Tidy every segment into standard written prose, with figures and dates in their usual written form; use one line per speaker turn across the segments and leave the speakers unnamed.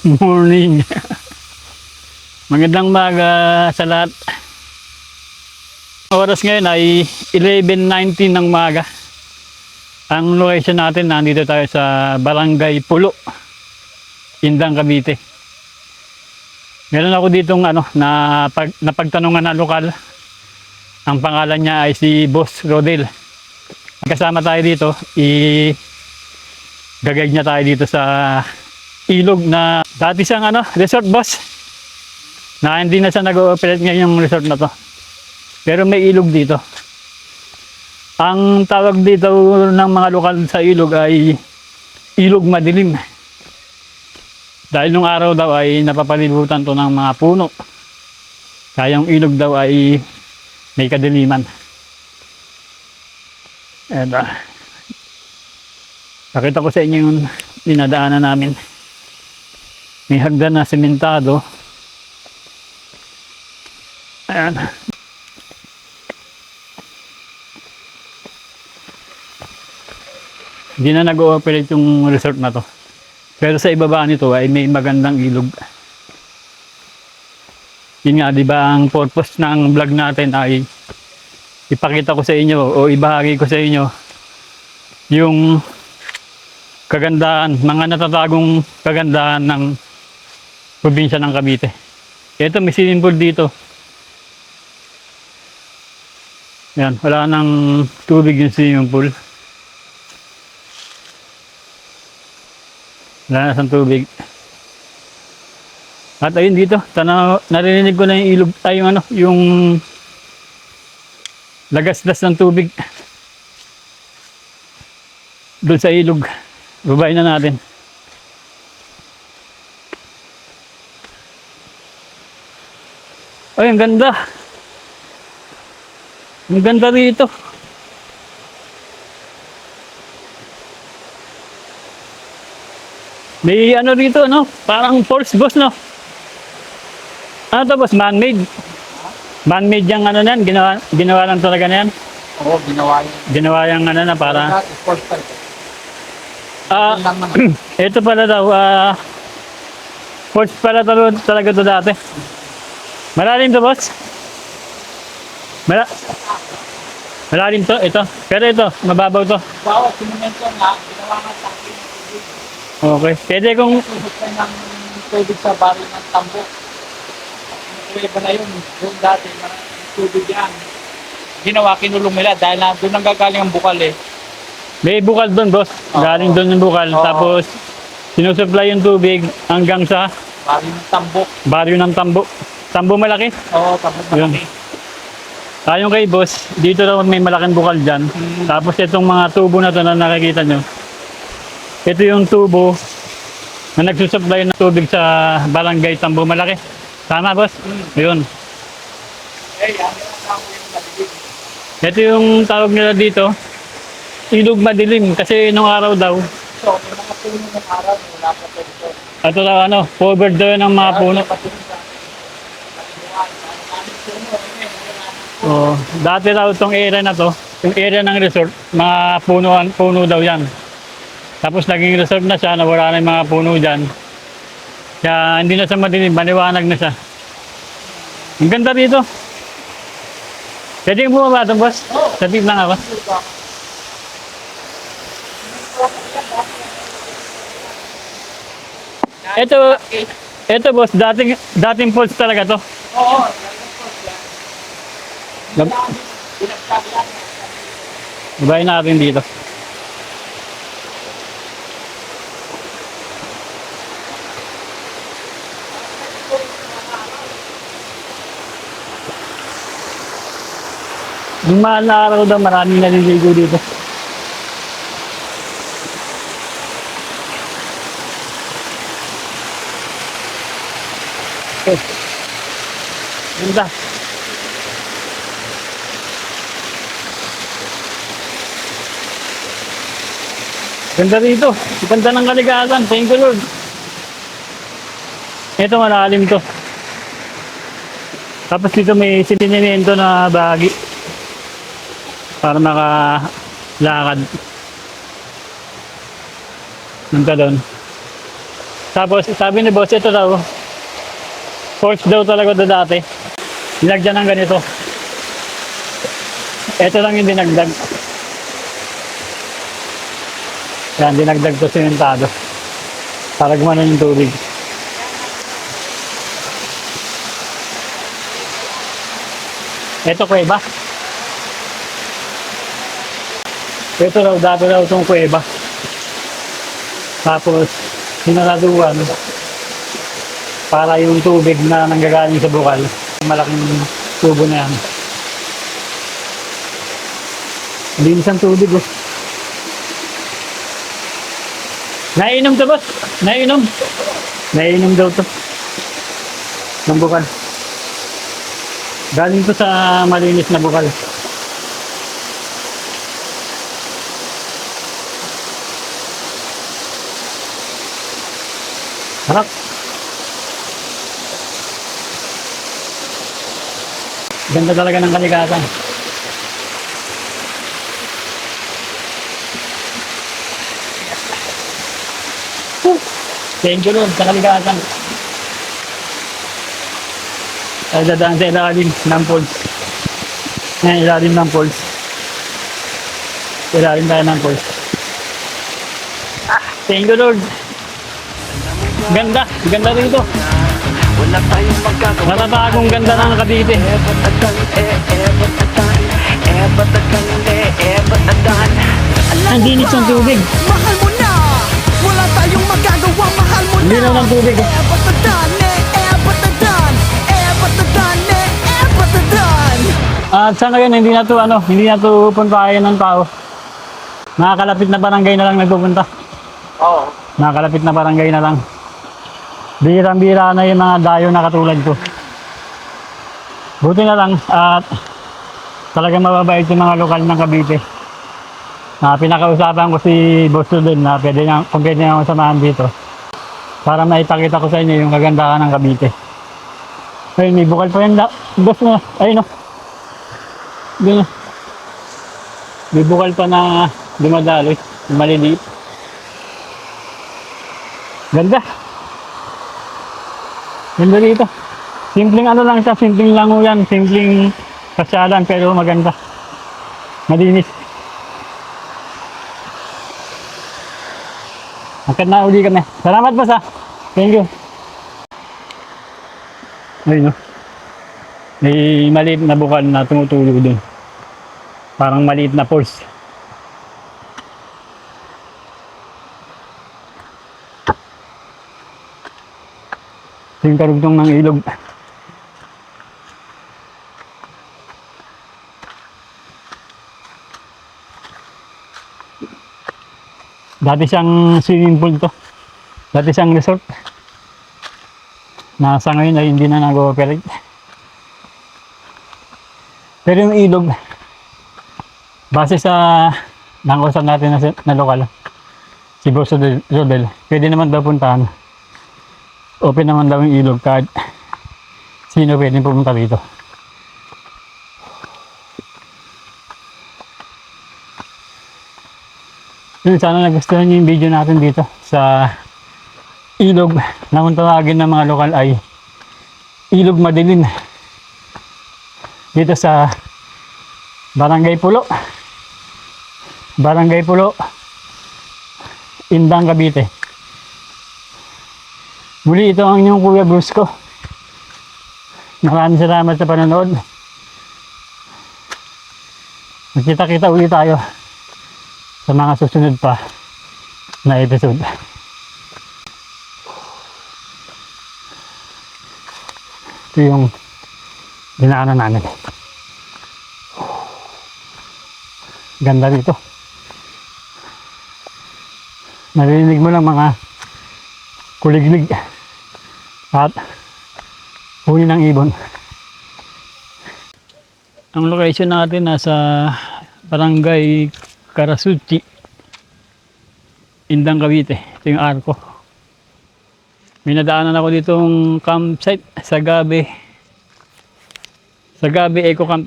Morning. Magandang umaga sa lahat. Oras ngayon ay 11:19 ng umaga. Ang location natin, nandito tayo sa Barangay Pulo, Indang, Cavite. Meron ako ditong napagtanungan na lokal. Ang pangalan niya ay si Boss Rodel. Kasama tayo dito, gagayad niya tayo dito sa ilog na dati siyang resort, boss. Na hindi na siya nag-ooperate ngayon yung resort na to. Pero may ilog dito. Ang tawag dito ng mga lokal sa ilog ay ilog madilim. Dahil nung araw daw ay napapalibutan to ng mga puno. Kaya yung ilog daw ay may kadiliman. And pakita ko sa inyo yung dinadaanan namin. May hagdan na sementado. Ayan. Hindi na nag-ooperate yung resort na to. Pero sa ibaba nito ay may magandang ilog. Yun nga, di ba, ang purpose ng vlog natin ay ipakita ko sa inyo o ibahagi ko sa inyo yung kagandahan, mga natatagong kagandahan ng probinsya ng Cavite. Ito, may swimming pool dito. Yan, wala nang tubig yung swimming pool. Wala na sang tubig. At ayun dito, narinig ko na yung ilog, yung lagasdas ng tubig. Doon sa ilog. Babayin na natin. Ay, ang ganda. Ang ganda rito. May rito, no? Parang falls, boss, no? Ano to, boss? Man-made? Man-made yung yan? Ginawa lang talaga na yan?
Oo, ginawa yan.
Ginawa yung na para...
Falls pa ito.
Ito pala daw, falls pala talaga to dati. Malalim to, boss? Malalim to, ito. Pero ito, mababaw to.
Bawa, sinumento nga, ginawa nga sa akin.
Okay. Pwede kung...
Susot ka ng tubig sa baril ng tambo. Iba na yun. Doon dati, maraming tubig yan. Ginawa, kinulong nila dahil na doon ang gagaling ang bukal eh.
May bukal doon, boss. Galing doon yung bukal. Tapos, sinusupply yung tubig hanggang sa...
Baril ng tambo.
Baryo ng tambo. Tambo malaki?
Oo, tambo malaki.
Tayo kay boss, dito raw may malaking bukal dyan. Tapos itong mga tubo na to na nakikita nyo. Ito yung tubo na nagsusupply ng tubig sa barangay Tambo Malaki. Tama, boss? Yun. Ito yung tawag nila dito, ilog madilim. Kasi nung araw daw,
So, may mga puno ng araw, wala pa pa dito.
ito daw covered daw ng mga puno. Oh, dati daw itong area na to, yung area ng resort, mga puno daw yan. Tapos naging resort na siya, nawala na yung mga puno dyan. Kaya hindi na siya madilim, maliwanag na siya. Ang ganda dito. Pwede yung bumaba ito, boss? Sabit lang ako. Ito boss, dating falls talaga to.
Oo.
Babayin natin dito. Yung mahal na araw daw, maraming naliligo dito. Okay. Ganda. Ganda rito. Ganda ng kaligasan. Thank you, Lord. Ito, malalim to. Tapos dito may sininimento na bahagi para makalakad. Nung doon. Tapos sabi ni boss, ito daw, force daw talaga ito dati. Nilagyan ng ganito. Ito lang yung dinagdag. Yan, dinagdag to simentado. Para gumana yung tubig. Ito kuweba. Ito daw, dati daw itong kuweba. Tapos, sinaraduan para yung tubig na nanggagaling sa bukal. Malaking tubo na yan. Linis ang tubig oh. Naiinom to boss? Naiinom? Naiinom daw to. Ng bukal. Galing to sa malinis na bukal. Harap. Ganda talaga ng kalikasan. Thank you Lord sa kalikasan. Ay dadaan sa ilalim ng falls. Ngayon, ilalim ng falls. Ilalim tayo ng falls. Thank you Lord. Ganda, ganda rito.
Wala tayong magkagawa.
Natatagong ganda ng Cavite. Ang dinis ng tubig.
Mahal mo na. Wala tayong magagawa. Mahal mo na.
Hindi naman tubig. At sa ngayon, hindi na to puntahan ng tao. Nakakalapit na barangay na lang nagpupunta.
Oo.
Nakakalapit na barangay na lang. Birang-bira na yung mga dayo na katulad ko. Buti na lang at talagang mababait yung mga lokal ng Cavite. Pinakausapan ko si Boss Rodel na kung pwede niya akong samahan dito. Para maipakita ko sa inyo yung kagandahan ng Cavite. Ayun, may bukal pa yan. Boss na, ayun o. Doon. May bukal pa na dumadaloy. Maliliit. Ganda. Ganda dito. Simpleng ano lang siya, simpleng lango yan, simpleng pasyalan pero maganda. Malinis. Akit na uli kami. Salamat boss ah. Thank you. Ayun no. May maliit na bukal na tumutulo dun. Parang maliit na pulse. Ito yung karugtong ng ilog. Dati siyang swimming pool to. Dati siyang resort. Nasa ngayon ay hindi na nag-ooperate. Pero yung ilog, base sa nangusap natin na lokal, si Boss Rodel, pwede naman daw puntahan. Open naman daw yung ilog kahit sino pwede pumunta dito. Yun, sana nagustuhan niyo yung video natin dito sa ilog na kung tawagin ng mga lokal ay Ilog Madilim. Dito sa Barangay Pulo. Barangay Pulo, Indang, Cavite. Muli, ito ang inyong Kuya Brusco. Maraming salamat sa panonood. Magkita-kita ulit tayo sa mga susunod pa na episode. Ito yung dinaanan namin. Ganda dito. Narinig mo lang mga kuliglig at huni ng ibon. Ang location natin nasa Barangay Karasuchi, Indang, Cavite. Ito yung arko. May nadaanan ako ditong campsite sa Gabi Eco Camp.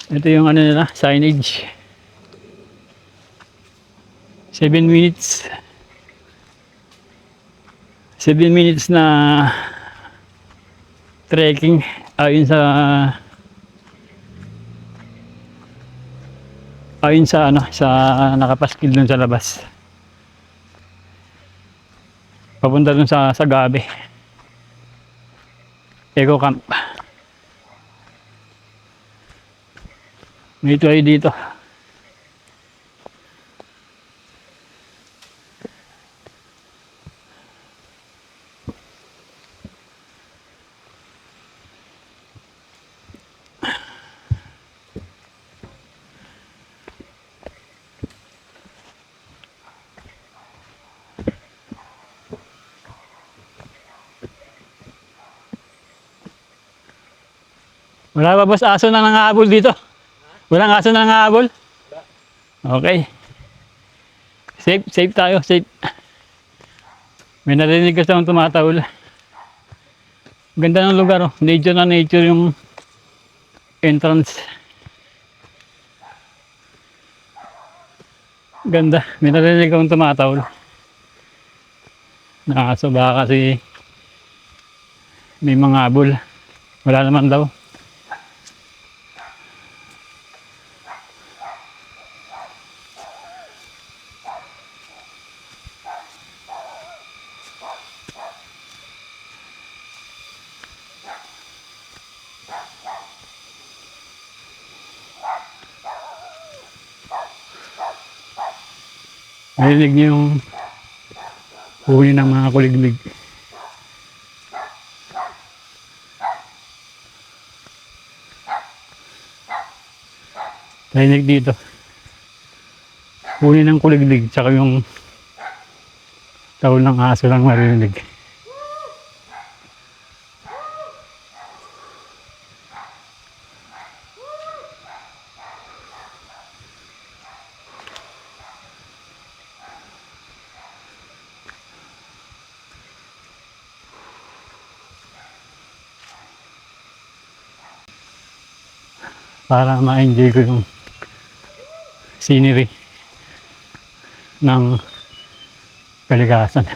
Ito yung ano nila, signage. 7 minutes. 7 minutes na trekking ayon sa ano sa nakapaskil dun sa labas. Papunta dun sa Gabi. Eco Camp. May tayo dito. Wala ba boss aso na nangahabol dito? Walang aso na nangahabol? Okay. Safe tayo, safe. May narinig kasi akong tumatawol. Ganda ng lugar, oh. Nature na nature yung entrance. Ganda. May narinig akong tumatawol. Nakaso baka kasi may mga habol. Wala naman daw. Narinig niyo yung huni ng mga kuliglig. Narinig dito. Huni ng kuliglig, tsaka yung tawol ng aso lang marinig. Para ma-enjoy ko yung scenery ng kalikasan.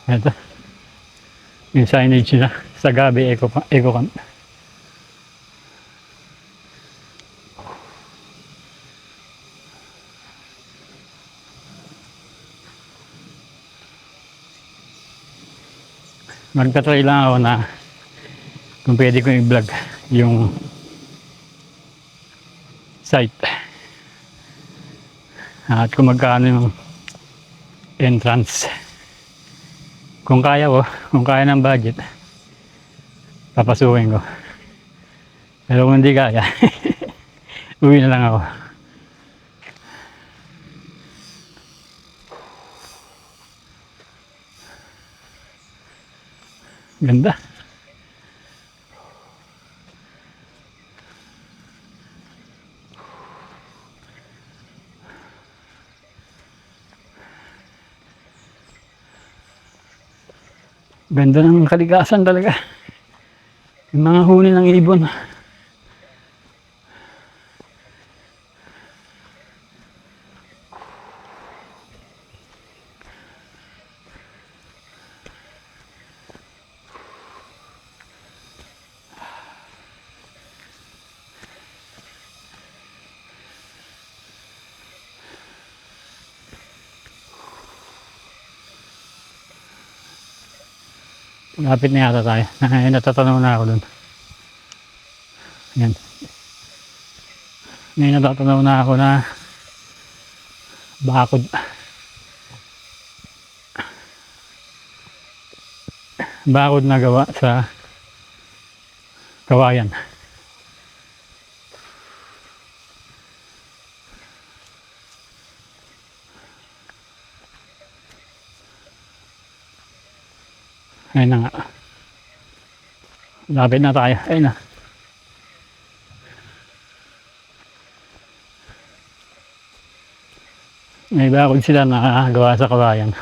Ito, yung signage nila sa Gabi Eco Camp. Magta-try lang ako na kung pwede kong i-vlog yung site at kung magkano yung entrance. Kung kaya ko, kung kaya ng budget, papasukin ko. Pero kung hindi kaya, uwi na lang ako. Ganda. Ganda ng kalikasan talaga. Yung mga huni ng ibon. Lapit na yata tayo. Natatanaw na ako dun. Yan. May natatanaw na ako na bakod. Bakod na gawa sa kawayan. Ayun na nga. Lapit na tayo. Ayun na. May bakod sila na gawa sa kawayan.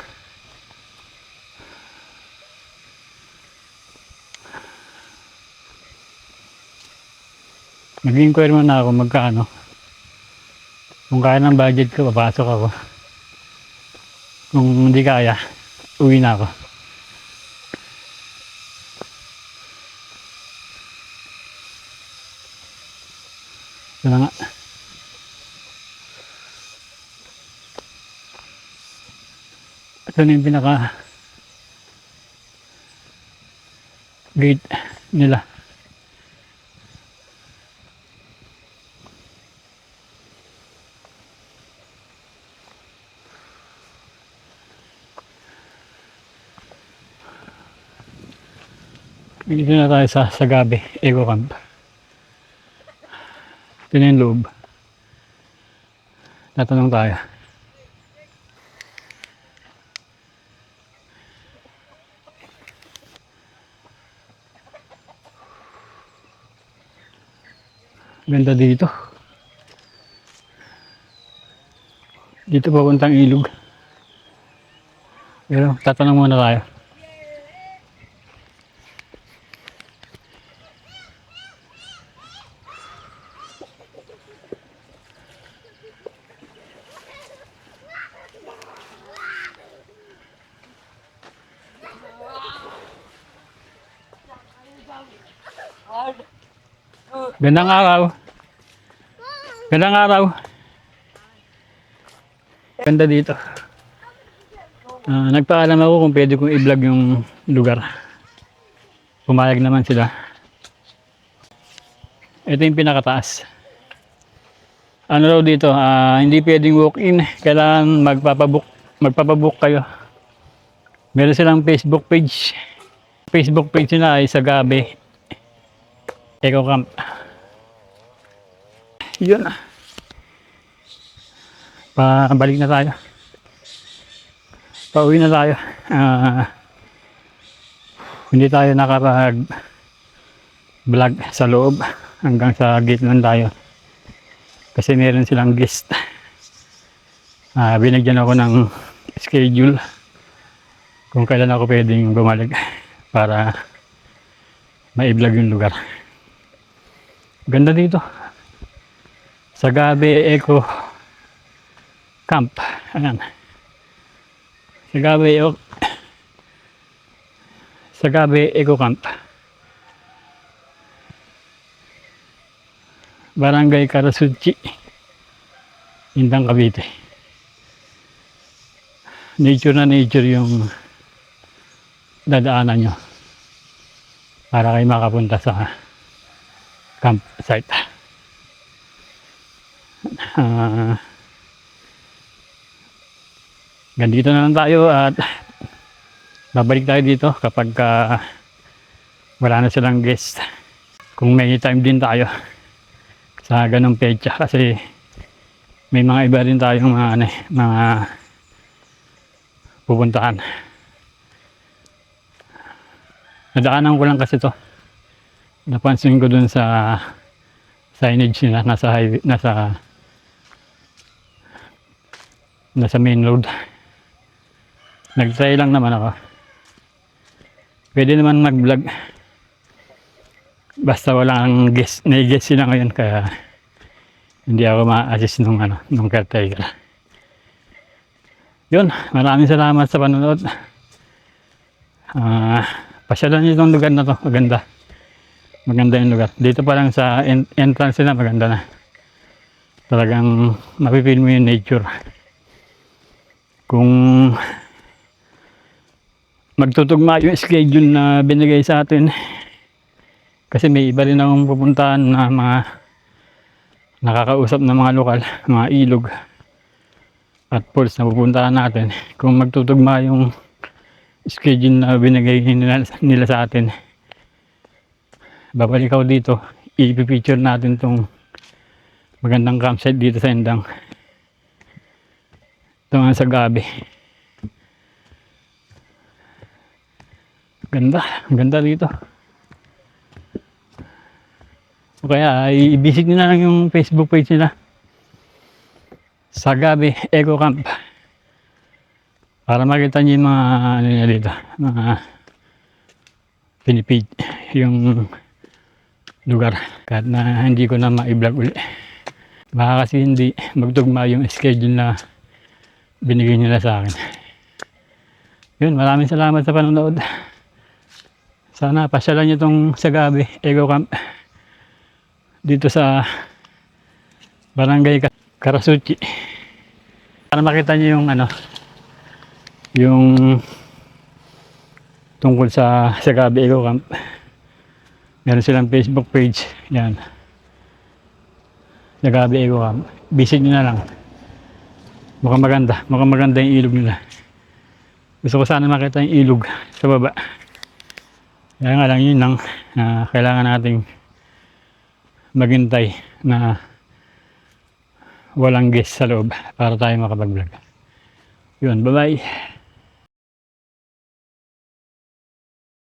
Nag-inquire muna ako magkano. Kung kaya ng budget ko, papasok ako. Kung hindi kaya, uwi na ako. Ito na nga. Ito na yung pinaka gate nila. Dito na tayo sa Sagabe Eco Camp. Ito na yung loob. Tatanong tayo. Ganda dito. Dito papuntang ilog. Pero tatanong muna tayo. Gandang araw. Gandang araw. Ganda dito. Nagpaalam ako kung pwede kong i-vlog yung lugar. Pumayag naman sila. Ito yung pinakataas. Ano raw dito, hindi pwedeng walk-in. Kailangan magpapabook kayo. Meron silang Facebook page. Facebook page nila ay Sagabe Eco Camp. Yun. Pabalik na tayo. Pauwi na tayo. Hindi tayo nakapag-vlog sa loob. Hanggang sa gate lang tayo. Kasi meron silang guest. Binigyan ako ng schedule kung kailan ako pwedeng bumalik para ma-vlog yung lugar. Ganda dito. Sagabe Eco Camp. Ayan. Sagabe Eco Camp. Barangay Karasuchi, Indang Cavite. Nature na nature yung dadaanan nyo para kayo makapunta sa campsite. Ganito na lang tayo at babalik tayo dito kapag wala na silang guest. Kung may time din tayo sa ganong petsa kasi may mga iba rin tayong mga pupuntahan. Nadaanan ko lang kasi to. Napansin ko dun sa signage nila nasa highway, nasa main road. Nag-try lang naman ako. Pwede naman mag-vlog. Basta walang guest, na-guest sila ngayon kaya hindi ako ma-assist nung caretaker. Yun, maraming salamat sa panonood. Pasyalan niyo itong lugar na to, maganda. Maganda yung lugar. Dito pa lang sa entrance na maganda na. Talagang mapipil mo yung nature. Kung magtutugma yung schedule na binigay sa atin, kasi may iba rin akong pupuntahan na mga nakakausap na mga lokal, mga ilog at falls na pupuntahan natin. Kung magtutugma yung schedule na binigay nila sa atin, babalik ako dito, i-picture natin tong magandang campsite dito sa Indang. Ito nga sa Gabi. Ganda dito. O kaya i-visit nyo na lang yung Facebook page nila, Sagabe Eco Camp, para makita nyo yung mga nila dito, mga pinipage yung lugar kahit na hindi ko na ma-vlog ulit. Baka kasi hindi magtugma yung schedule na binigay nila sa akin. Yun, maraming salamat sa panonood. Sana pasyalan nyo itong Sagabi Eco Camp dito sa Barangay Karasuchi. Para makita nyo yung ano, yung tungkol sa Sagabi Eco Camp. Meron silang Facebook page. Yan. Sagabi Eco Camp. Visit nyo na lang. Mukhang maganda. Mukhang maganda yung ilog nila. Gusto ko sana makita yung ilog sa baba. Kaya nga lang yun lang. Kailangan nating maghintay na walang guest sa loob para tayo makapag-vlog. Yun, bye-bye.